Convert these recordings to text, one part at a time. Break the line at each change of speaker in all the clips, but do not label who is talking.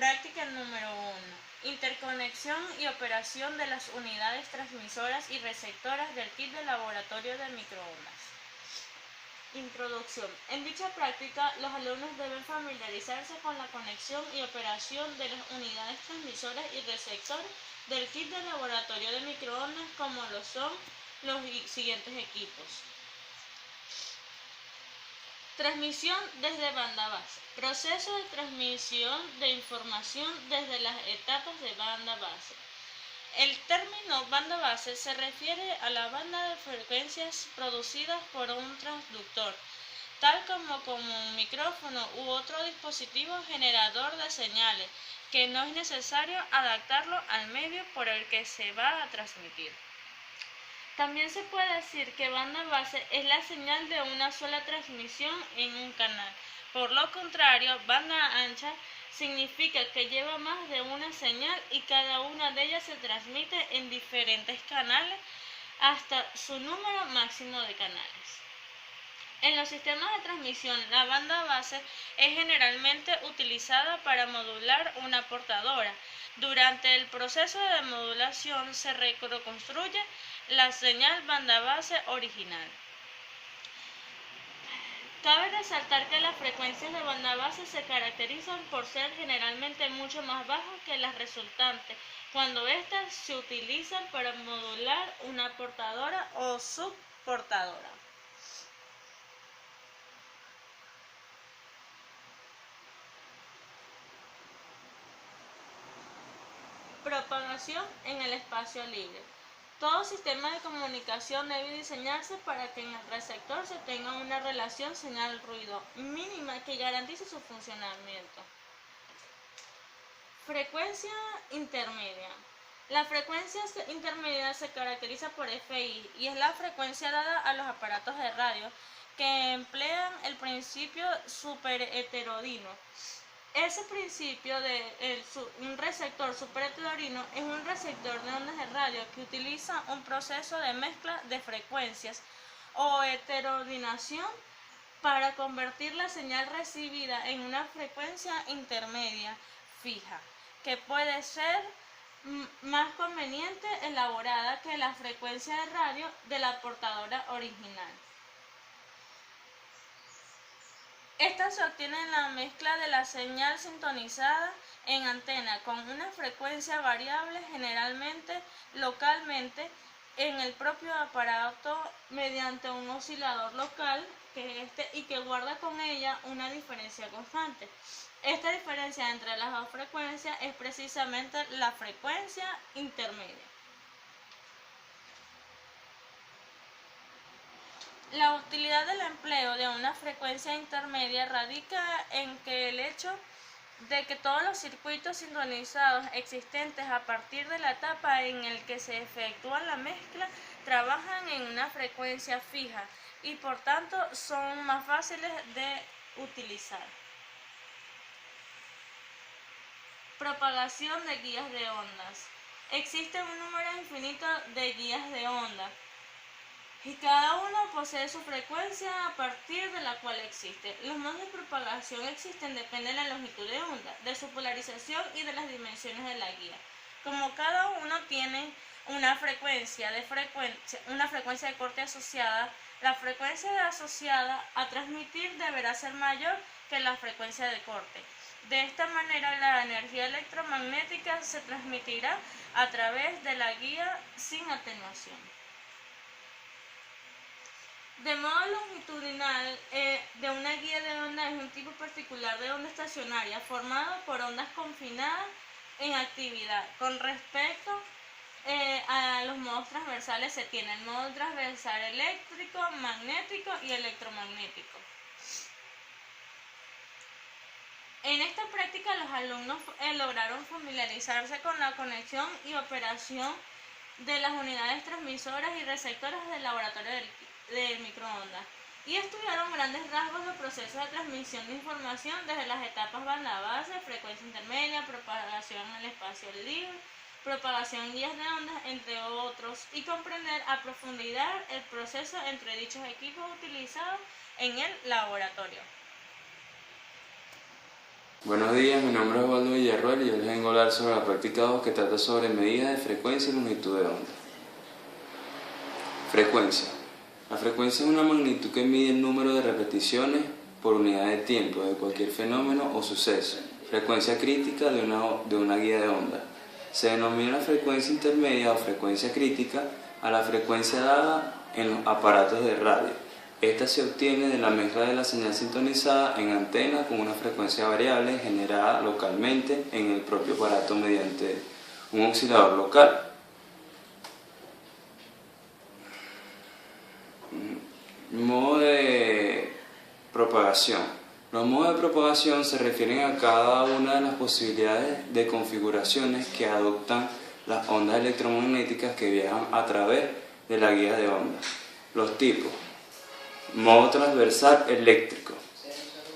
Práctica número 1. Interconexión y operación de las unidades transmisoras y receptoras del kit de laboratorio de microondas. Introducción. En dicha práctica, los alumnos deben familiarizarse con la conexión y operación de las unidades transmisoras y receptoras del kit de laboratorio de microondas, como lo son los siguientes equipos. Transmisión desde banda base. Proceso de transmisión de información desde las etapas de banda base. El término banda base se refiere a la banda de frecuencias producidas por un transductor, tal como un micrófono u otro dispositivo generador de señales, que no es necesario adaptarlo al medio por el que se va a transmitir. También se puede decir que banda base es la señal de una sola transmisión en un canal. Por lo contrario, banda ancha significa que lleva más de una señal y cada una de ellas se transmite en diferentes canales hasta su número máximo de canales. En los sistemas de transmisión, la banda base es generalmente utilizada para modular una portadora. Durante el proceso de modulación se reconstruye la señal banda base original. Cabe resaltar que las frecuencias de banda base se caracterizan por ser generalmente mucho más bajas que las resultantes, cuando éstas se utilizan para modular una portadora o subportadora. Propagación en el espacio libre. Todo sistema de comunicación debe diseñarse para que en el receptor se tenga una relación señal-ruido mínima que garantice su funcionamiento. Frecuencia intermedia. La frecuencia intermedia se caracteriza por FI y es la frecuencia dada a los aparatos de radio que emplean el principio superheterodino. Ese principio de un receptor superheterodino es un receptor de ondas de radio que utiliza un proceso de mezcla de frecuencias o heterodinación para convertir la señal recibida en una frecuencia intermedia fija, que puede ser más conveniente elaborada que la frecuencia de radio de la portadora original. Esta se obtiene en la mezcla de la señal sintonizada en antena con una frecuencia variable, generalmente localmente en el propio aparato, mediante un oscilador local y que guarda con ella una diferencia constante. Esta diferencia entre las dos frecuencias es precisamente la frecuencia intermedia. La utilidad del empleo de una frecuencia intermedia radica en que el hecho de que todos los circuitos sintonizados existentes a partir de la etapa en el que se efectúa la mezcla trabajan en una frecuencia fija y por tanto son más fáciles de utilizar. Propagación de guías de ondas. Existe un número infinito de guías de onda y cada uno posee su frecuencia a partir de la cual existe. Los modos de propagación existen dependen de la longitud de onda, de su polarización y de las dimensiones de la guía. Como cada uno tiene una frecuencia de corte asociada, la frecuencia asociada a transmitir deberá ser mayor que la frecuencia de corte. De esta manera, la energía electromagnética se transmitirá a través de la guía sin atenuación. De modo longitudinal de una guía de onda es un tipo particular de onda estacionaria formado por ondas confinadas en actividad. Con respecto a los modos transversales se tiene el modo transversal eléctrico, magnético y electromagnético. En esta práctica los alumnos lograron familiarizarse con la conexión y operación de las unidades transmisoras y receptoras del laboratorio del microondas y estudiaron grandes rasgos los procesos de transmisión de información desde las etapas banda base, frecuencia intermedia, propagación en el espacio libre, propagación en guías de ondas, entre otros, y comprender a profundidad el proceso entre dichos equipos utilizados en el laboratorio.
Buenos días, mi nombre es Osvaldo Villarroel y hoy les vengo a hablar sobre la práctica 2 que trata sobre medidas de frecuencia y longitud de onda. Frecuencia. La frecuencia es una magnitud que mide el número de repeticiones por unidad de tiempo de cualquier fenómeno o suceso. Frecuencia crítica de una guía de onda. Se denomina frecuencia intermedia o frecuencia crítica a la frecuencia dada en los aparatos de radio. Esta se obtiene de la mezcla de la señal sintonizada en antena con una frecuencia variable generada localmente en el propio aparato mediante un oscilador local. Modo de propagación. Los modos de propagación se refieren a cada una de las posibilidades de configuraciones que adoptan las ondas electromagnéticas que viajan a través de la guía de ondas. Los tipos: modo transversal eléctrico,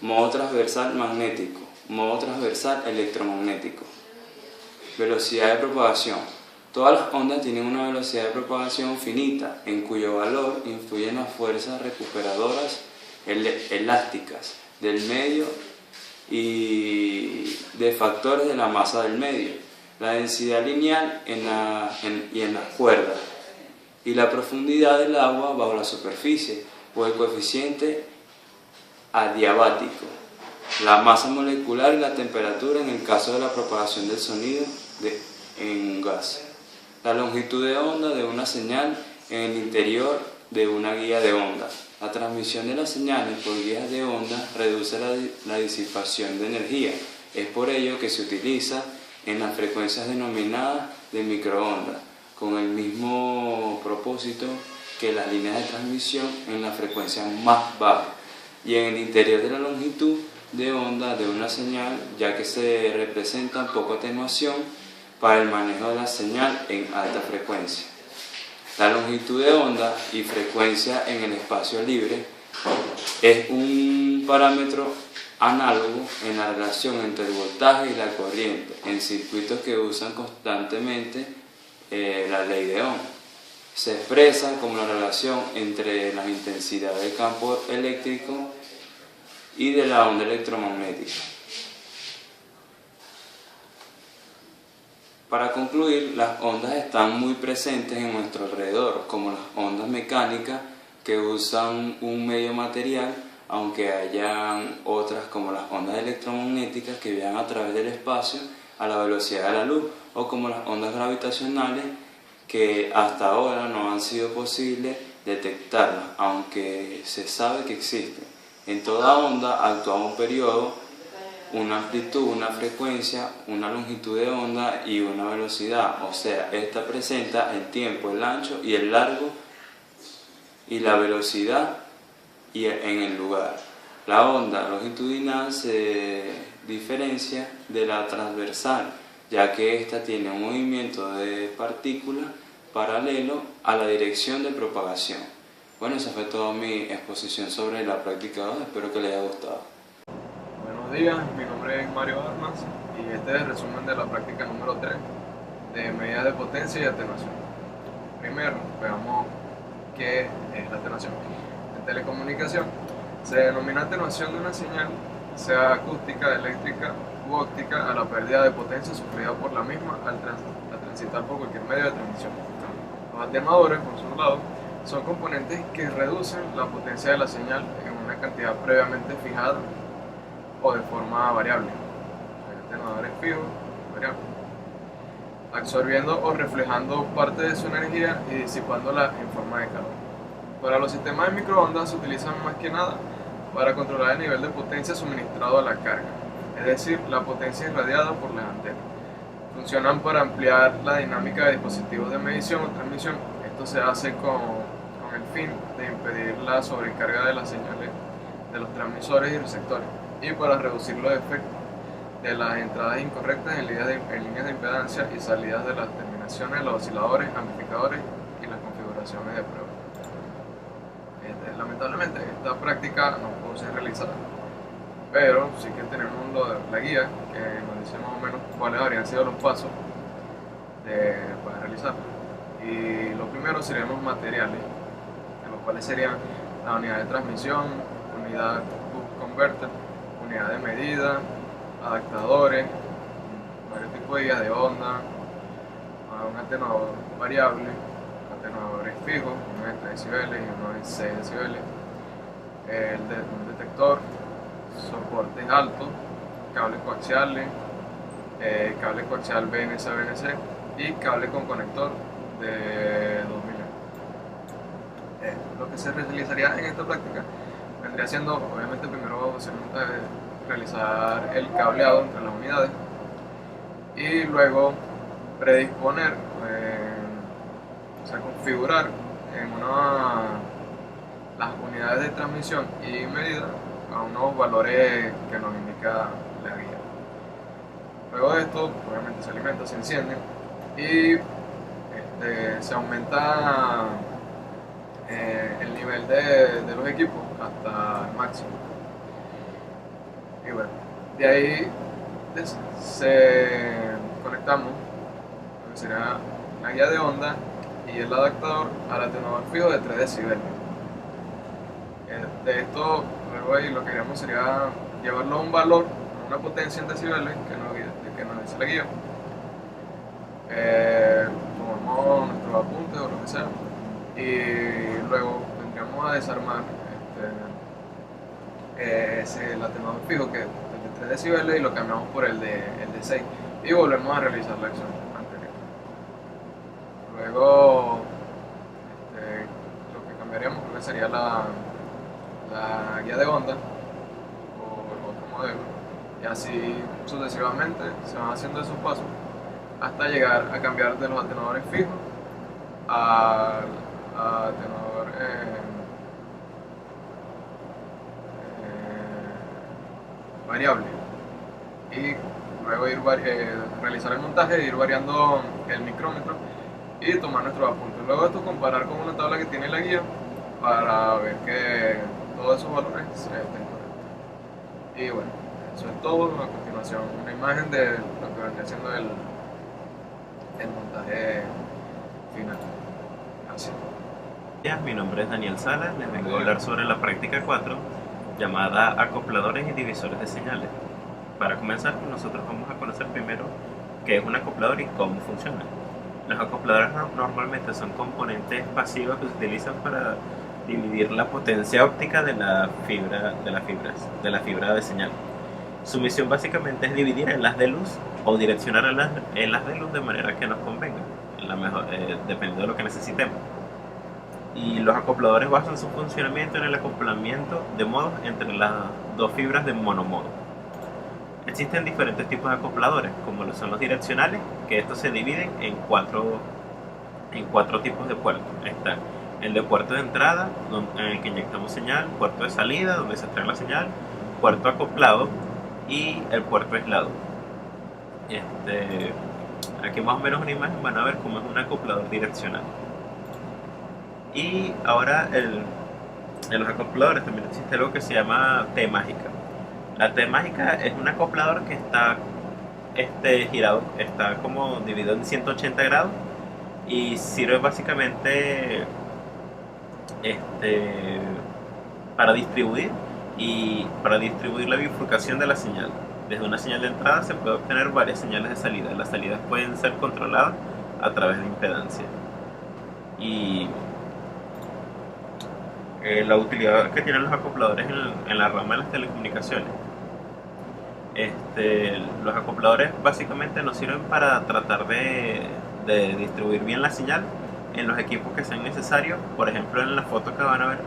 modo transversal magnético, modo transversal electromagnético. Velocidad de propagación. Todas las ondas tienen una velocidad de propagación finita, en cuyo valor influyen las fuerzas recuperadoras elásticas del medio y de factores de la masa del medio, la densidad lineal y en las cuerdas, y la profundidad del agua bajo la superficie, o el coeficiente adiabático, la masa molecular y la temperatura en el caso de la propagación del sonido en un gas. La longitud de onda de una señal en el interior de una guía de onda. La transmisión de las señales por guías de onda reduce la disipación de energía. Es por ello que se utiliza en las frecuencias denominadas de microondas, con el mismo propósito que las líneas de transmisión en la frecuencia más baja, y en el interior de la longitud de onda de una señal, ya que se representa poca atenuación para el manejo de la señal en alta frecuencia. La longitud de onda y frecuencia en el espacio libre es un parámetro análogo en la relación entre el voltaje y la corriente en circuitos que usan constantemente la ley de Ohm. Se expresa como la relación entre la intensidad del campo eléctrico y de la onda electromagnética. Para concluir, las ondas están muy presentes en nuestro alrededor, como las ondas mecánicas que usan un medio material, aunque hayan otras como las ondas electromagnéticas que viajan a través del espacio a la velocidad de la luz, o como las ondas gravitacionales que hasta ahora no han sido posible detectarlas, aunque se sabe que existen. En toda onda actúa un periodo, una amplitud, una frecuencia, una longitud de onda y una velocidad, o sea, esta presenta el tiempo, el ancho y el largo, y la velocidad y en el lugar. La onda longitudinal se diferencia de la transversal, ya que ésta tiene un movimiento de partículas paralelo a la dirección de propagación. Bueno, esa fue toda mi exposición sobre la práctica 2, espero que les haya gustado.
Buenos días, mi nombre es Mario Armas y este es el resumen de la práctica número 3 de medidas de potencia y atenuación. Primero, veamos qué es la atenuación. En telecomunicación se denomina atenuación de una señal, sea acústica, eléctrica u óptica, a la pérdida de potencia sufrida por la misma al transitar por cualquier medio de transmisión. Los atenuadores, por su lado, son componentes que reducen la potencia de la señal en una cantidad previamente fijada o de forma variable. Hay atenuadores fijos y variables, absorbiendo o reflejando parte de su energía y disipándola en forma de calor. Para los sistemas de microondas se utilizan más que nada para controlar el nivel de potencia suministrado a la carga, es decir, la potencia irradiada por las antenas. Funcionan para ampliar la dinámica de dispositivos de medición o transmisión. Esto se hace con el fin de impedir la sobrecarga de las señales de los transmisores y receptores, y para reducir los efectos de las entradas incorrectas en líneas de impedancia y salidas de las terminaciones de los osciladores, amplificadores y las configuraciones de prueba. Lamentablemente esta práctica no pudo ser realizada, pero sí que tenemos la guía que nos dice más o menos cuáles habrían sido los pasos para realizarla. Y lo primero serían los materiales, los cuales serían la unidad de transmisión, unidad boost converter, unidad de medida, adaptadores, varios tipos de guías de onda, un atenuador variable, atenuadores fijos, uno de 3 decibeles y uno de 6 decibeles, un detector, soportes altos, cables coaxiales, cable coaxial BNC a BNC y cable con conector de 2000. Lo que se realizaría en esta práctica vendría siendo, obviamente, primero realizar el cableado entre las unidades y luego predisponer, o sea, configurar en las unidades de transmisión y medida a unos valores que nos indica la guía. Luego de esto, obviamente se alimenta, se enciende y se aumenta el nivel de los equipos hasta el máximo. Y bueno, de ahí conectamos lo que será la guía de onda y el adaptador al atenuador fijo de 3 decibeles. De esto, luego ahí lo que haríamos sería llevarlo a un valor, una potencia en decibeles que nos dice la guía. Tomamos nuestros apuntes o lo que sea y luego vendríamos a desarmar el atenuador fijo, que es el de 3 decibeles, y lo cambiamos por el de 6 y volvemos a realizar la acción anterior. Luego lo que cambiaríamos creo que sería la guía de onda o otro modelo, y así sucesivamente se van haciendo esos pasos hasta llegar a cambiar de los atenuadores fijos a atenuador variable, y luego realizar el montaje e ir variando el micrómetro y tomar nuestros apuntes. Luego esto comparar con una tabla que tiene la guía para ver que todos esos valores estén correctos. Y bueno, eso es todo. A continuación, una imagen de lo que vendría siendo el montaje final. Así.
Mi nombre es Daniel Salas, les vengo a hablar sobre la práctica 4 llamada acopladores y divisores de señales. Para comenzar, nosotros vamos a conocer primero qué es un acoplador y cómo funciona. Los acopladores normalmente son componentes pasivos que se utilizan para dividir la potencia óptica de la fibra de señal. Su misión básicamente es dividir enlaces de luz o direccionar enlaces de luz de manera que nos convenga, dependiendo de lo que necesitemos. Y los acopladores basan su funcionamiento en el acoplamiento de modos entre las dos fibras de monomodo. Existen diferentes tipos de acopladores, como son los direccionales, que estos se dividen en cuatro tipos de puertos. Está el de puerto de entrada, en el que inyectamos señal; puerto de salida, donde se extrae la señal; puerto acoplado y el puerto aislado. Aquí más o menos una imagen van a ver cómo es un acoplador direccional. Y ahora en los acopladores también existe algo que se llama T mágica. La T mágica es un acoplador que está girado, está como dividido en 180 grados y sirve básicamente para distribuir la bifurcación de la señal. Desde una señal de entrada se puede obtener varias señales de salida. Las salidas pueden ser controladas a través de impedancia. Y la utilidad que tienen los acopladores en la rama de las telecomunicaciones. Los acopladores básicamente nos sirven para tratar de distribuir bien la señal en los equipos que sean necesarios. Por ejemplo, en la foto que van a ver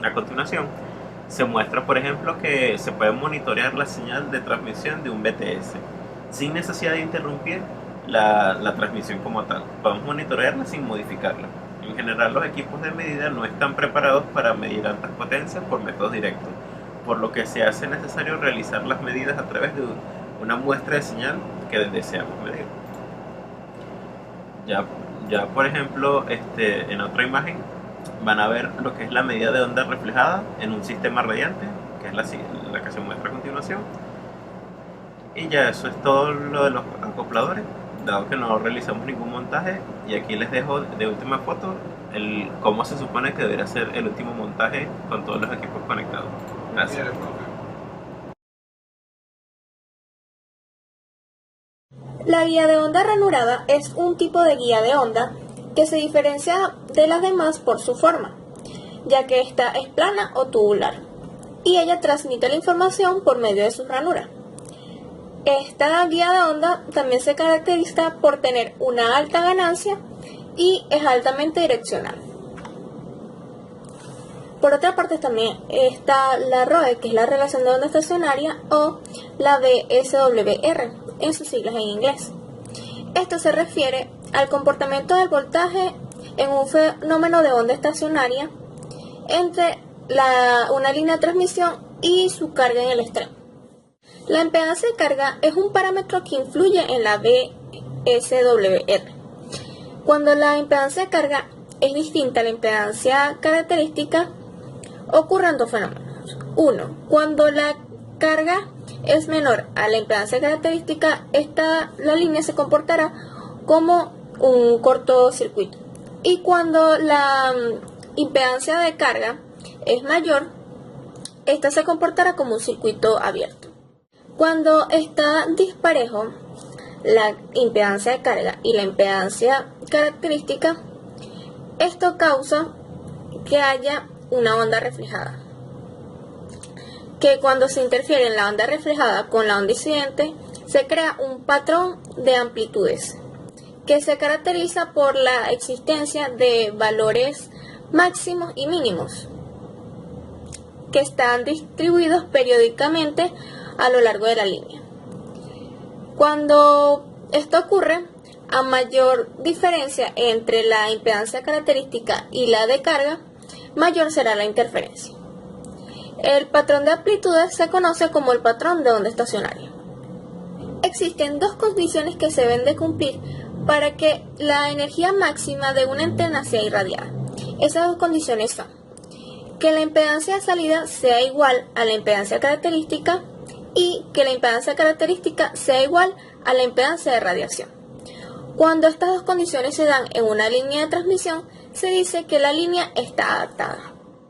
a continuación, se muestra, por ejemplo, que se puede monitorear la señal de transmisión de un BTS sin necesidad de interrumpir la transmisión como tal. Podemos monitorearla sin modificarla. En general, los equipos de medida no están preparados para medir altas potencias por métodos directos, por lo que se hace necesario realizar las medidas a través de una muestra de señal que deseamos medir. Ya por ejemplo, en otra imagen van a ver lo que es la medida de onda reflejada en un sistema radiante, que es la que se muestra a continuación. Y ya eso es todo lo de los acopladores, dado que no realizamos ningún montaje. Y aquí les dejo de última foto cómo se supone que debería ser el último montaje con todos los equipos conectados. Gracias.
La guía de onda ranurada es un tipo de guía de onda que se diferencia de las demás por su forma, ya que esta es plana o tubular, y ella transmite la información por medio de sus ranuras. Esta guía de onda también se caracteriza por tener una alta ganancia y es altamente direccional. Por otra parte también está la ROE, que es la relación de onda estacionaria, o la VSWR, en sus siglas en inglés. Esto se refiere al comportamiento del voltaje en un fenómeno de onda estacionaria entre una línea de transmisión y su carga en el extremo. La impedancia de carga es un parámetro que influye en la VSWR. Cuando la impedancia de carga es distinta a la impedancia característica, ocurren dos fenómenos. Uno, cuando la carga es menor a la impedancia característica, la línea se comportará como un cortocircuito. Y cuando la impedancia de carga es mayor, esta se comportará como un circuito abierto. Cuando está disparejo la impedancia de carga y la impedancia característica, esto causa que haya una onda reflejada, que cuando se interfiere en la onda reflejada con la onda incidente, se crea un patrón de amplitudes, que se caracteriza por la existencia de valores máximos y mínimos, que están distribuidos periódicamente a lo largo de la línea. Cuando esto ocurre, a mayor diferencia entre la impedancia característica y la de carga, mayor será la interferencia. El patrón de amplitudes se conoce como el patrón de onda estacionaria. Existen dos condiciones que se deben de cumplir para que la energía máxima de una antena sea irradiada. Esas dos condiciones son que la impedancia de salida sea igual a la impedancia característica y que la impedancia característica sea igual a la impedancia de radiación. Cuando estas dos condiciones se dan en una línea de transmisión, se dice que la línea está adaptada.